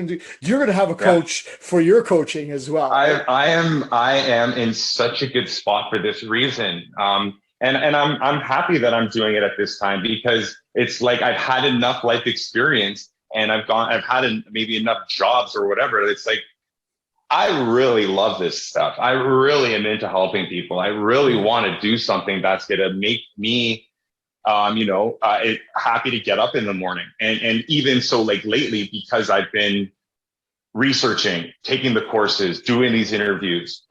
you're going to have a Yeah. coach for your coaching as well, right? I am in such a good spot for this reason. And I'm happy that I'm doing it at this time because it's like I've had enough life experience and I've had maybe enough jobs or whatever. It's like I really love this stuff. I really am into helping people. I really Mhm. want to do something that's going to make me happy to get up in the morning. And even so, like lately, because I've been researching, taking the courses, doing these interviews,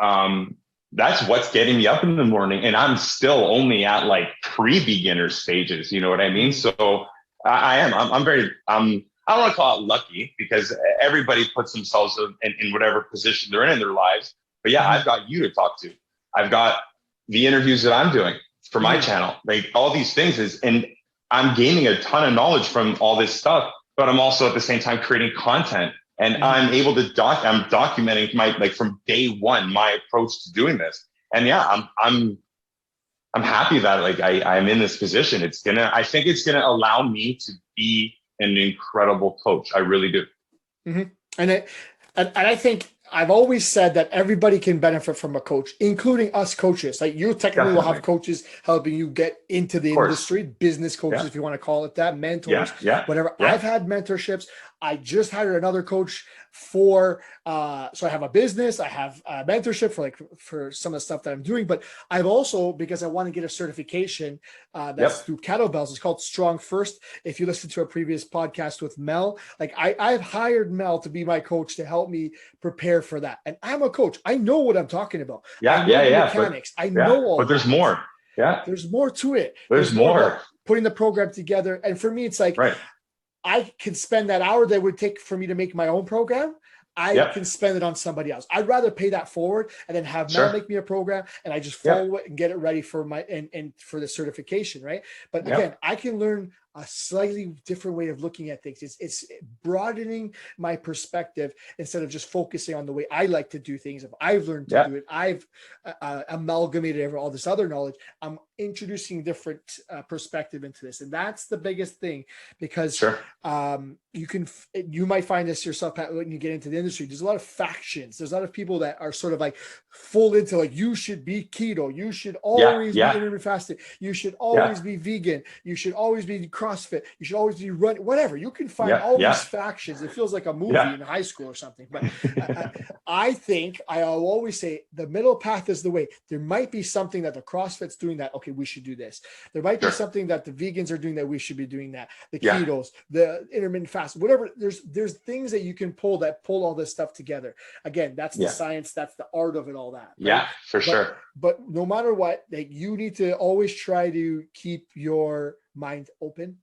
that's what's getting me up in the morning. And I'm still only at like pre-beginner stages. You know what I mean? Mhm. So I am. I'm very. I don't want to call it lucky because everybody puts themselves in whatever position they're in their lives. But yeah, Mhm. I've got you to talk to. I've got the interviews that I'm doing for my Mhm. channel, like all these things and I'm gaining a ton of knowledge from all this stuff, but I'm also at the same time creating content and Mhm. I'm able to I'm documenting my, like from day one, my approach to doing this. And yeah, I'm happy that like I'm in this position. I think it's gonna allow me to be an incredible coach. I really do. Mhm. And it, and I think I've always said that everybody can benefit from a coach, including us coaches. Like you technically will Definitely. have Of coaches helping you get into the course. industry, business coaches, Yeah. if you want to call it that, Yeah. mentors, Yeah. whatever. I've Yeah. had mentorships. I just hired another coach for so I have a business, I have a mentorship for for some of the stuff that I'm doing, but I've also, because I want to get a certification that's Yep. through kettlebells, it's called Strong First. If you listen to a previous podcast with Mel, like I've hired Mel to be my coach to help me prepare for that. And I'm a coach. I know what I'm talking about. I Yeah. know Yeah. the Yeah. mechanics. I know But all there's that. more. Yeah. There's more to it. There's There's more about more. putting the program together. And for me, it's like Right. I can spend that hour that would take for me to make my own program. I Yep. can spend it on somebody else. I'd rather pay that forward and then have Mel Sure. make me a program and I just Yep. follow it and get it ready for my and for the certification, right? But Yep. again, I can learn a slightly different way of looking at things. It's broadening my perspective instead of just focusing on the way I like to do things. If I've learned to do Yep. it, I've amalgamated all this other knowledge. I'm introducing different perspective into this, and that's the biggest thing because Sure. you might find this yourself, Pat, when you get into the industry. There's a lot of factions. There's a lot of people that are sort of like full into like you should be keto, you should Yeah. always be Yeah. intermittent fasting, you should Yeah. always be vegan, you should always be CrossFit, you should always be running, whatever. You can find Yeah. all these Yeah. factions. It feels like a movie Yeah. in high school or something. But I think I'll always say the middle path is the way. There might be something that the CrossFit's doing that, okay, we should do this. There might be Sure. something that the vegans are doing that we should be doing that. The Yeah. ketos, the intermittent fast, whatever. There's things that you can pull all this stuff together. Again, that's the Yeah. science, that's the art of it, all that, right? Yeah. For But sure. but no matter what, like you need to always try to keep your mind open,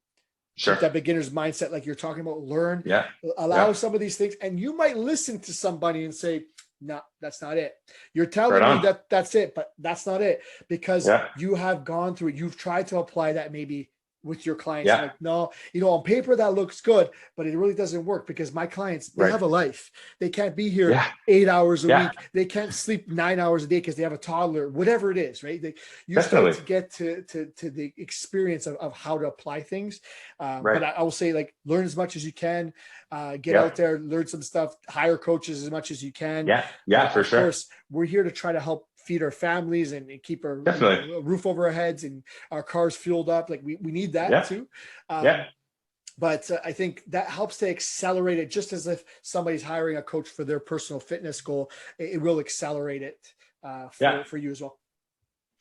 keep Sure. that beginner's mindset, like you're talking about, learn, Yeah. allow Yeah. some of these things. And you might listen to somebody and say, no, that's not it. You're Right telling me on. that that's it, but that's not it because Yeah. you have gone through it. You've tried to apply that maybe with your clients. Yeah. Like, no, on paper that looks good, but it really doesn't work because my clients, they Right. have a life. They can't be here Yeah. 8 hours a Yeah. week. They can't sleep 9 hours a day because they have a toddler, whatever it is, right? You start Definitely. to get to the experience of how to apply things. But Right. I will say, like, learn as much as you can, get Yeah. out there, learn some stuff, hire coaches as much as you can. Yeah. Yeah. For Of sure. course, we're here to try to help feed our families and keep our Definitely. a roof over our heads and our cars fueled up. Like we need that Yeah. too. Yeah. But I think that helps to accelerate it, just as if somebody's hiring a coach for their personal fitness goal. It will accelerate it Yeah. for you as well.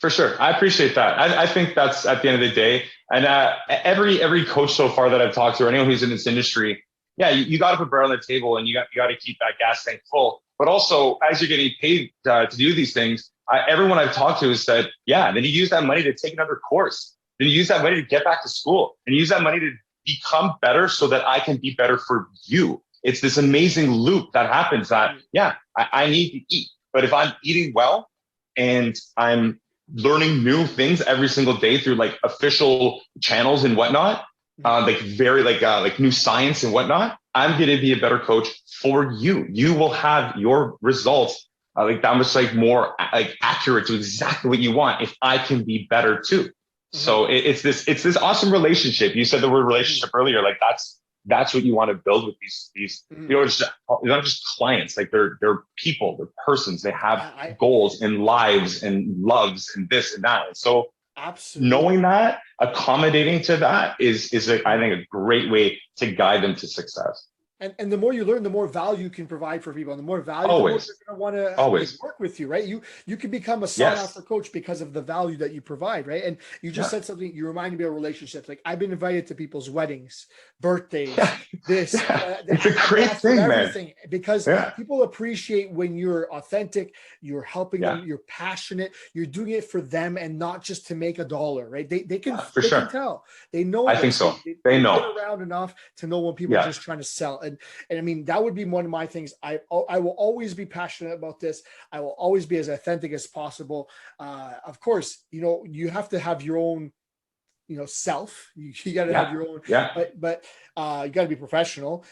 For sure. I appreciate that. I think that's at the end of the day. And every coach so far that I've talked to, or anyone who's in this industry, yeah, you got to put bread on the table and you got to keep that gas tank full. But also, as you're getting paid to do these things, everyone I've talked to has said, yeah, then you use that money to take another course. Then you use that money to get back to school and you use that money to become better so that I can be better for you. It's this amazing loop that happens that, yeah, I need to eat. But if I'm eating well and I'm learning new things every single day through like official channels and whatnot, like new science and whatnot, I'm going to be a better coach for you. You will have your results like that much like more like accurate to exactly what you want if I can be better too. So it's this awesome relationship. You said the word relationship earlier. Like that's what you want to build with these, they're not just clients, like they're people, they're persons, they have goals and lives and loves and this and that. And so absolutely, knowing that, accommodating to that is I think a great way to guide them to success. And the more you learn, the more value you can provide for people, and the more value, Always. the more they're going to want to work with you, right? You can become a sought after coach because of the value that you provide, right? And you just said something. You reminded me of relationships. Like I've been invited to people's weddings, birthdays, this. It's a great thing, man. Because people appreciate when you're authentic, you're helping them, you're passionate, you're doing it for them, and not just to make a dollar, right? They can can tell. They know. I think so. They know. Been around enough to know when people are just trying to sell. And I mean, that would be one of my things. I will always be passionate about this. I will always be as authentic as possible. Of course, you have to have your own, self. You got to have your own. But you got to be professional.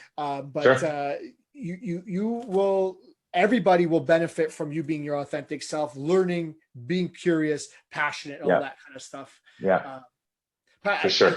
You will. Everybody will benefit from you being your authentic self, learning, being curious, passionate, all that kind of stuff. For sure.